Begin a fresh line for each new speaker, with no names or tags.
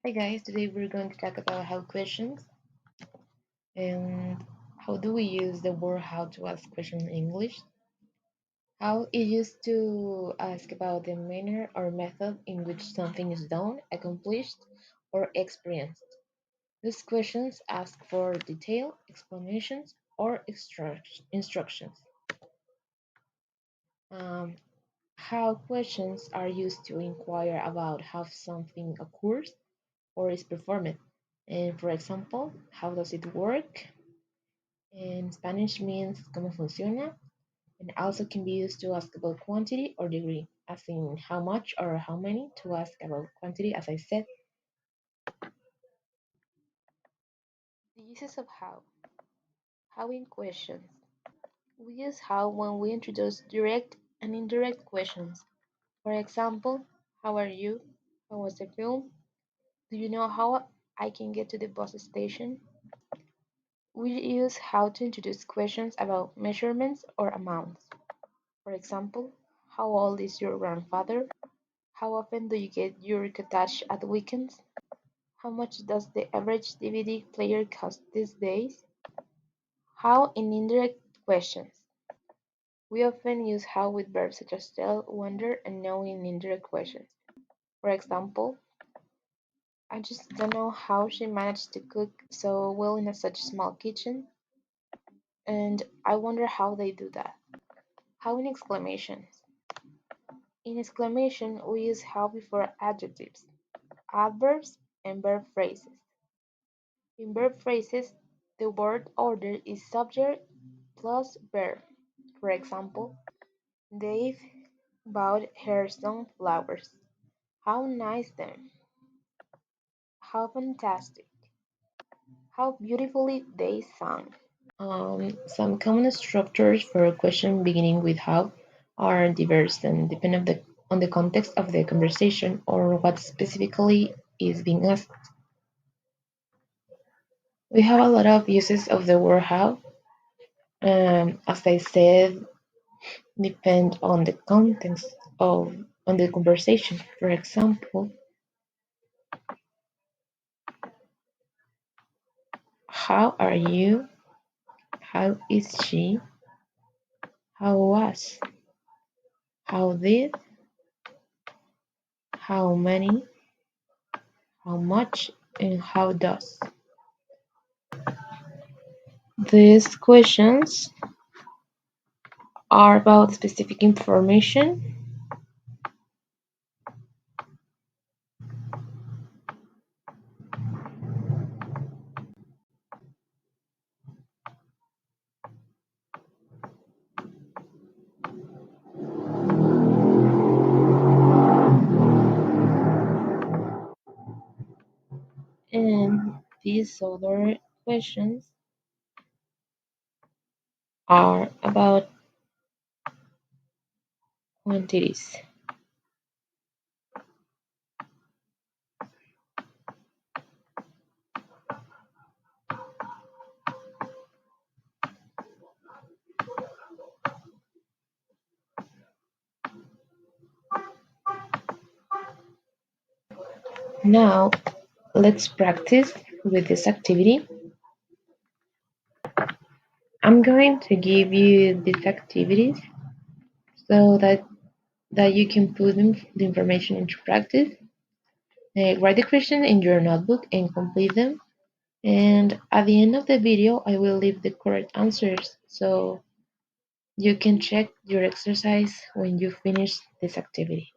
Hi guys, today we're going to talk about how questions and how do we use the word how to ask questions in English. How it used to ask about the manner or method in which something is done, accomplished, or experienced. These questions ask for detailed explanations or instructions. Um, how questions are used to inquire about how something occurs or is performed. And for example, how does it work? In Spanish means cómo funciona, and also can be used to ask about quantity or degree, as in how much or how many, to ask about quantity, as I said. The uses of how. How in questions. We use how when we introduce direct and indirect questions. For example, how are you? How was the film? Do you know how I can get to the bus station? We use how to introduce questions about measurements or amounts. For example, how old is your grandfather? How often do you get your cottage at weekends? How much does the average DVD player cost these days? How in indirect questions. We often use how with verbs such as tell, wonder, and know in indirect questions. For example, I just don't know how she managed to cook so well in such a small kitchen, and I wonder how they do that. How in exclamations. In exclamation, we use how before adjectives, adverbs, and verb phrases. In verb phrases, the word order is subject plus verb. For example, Dave bought her some flowers. How nice them! How fantastic! How beautifully they sang. Some common structures for a question beginning with how are diverse and depend on the context of the conversation or what specifically is being asked. We have a lot of uses of the word how. As I said, depend on the context of on the conversation. For example, how are you? How is she? How was? How did? How many? How much? And how does? These questions are about specific information. And these other questions are about quantities. Now, let's practice with this activity. I'm going to give you these activities so that you can put the information into practice. Write the question in your notebook and complete them. And at the end of the video, I will leave the correct answers so you can check your exercise when you finish this activity.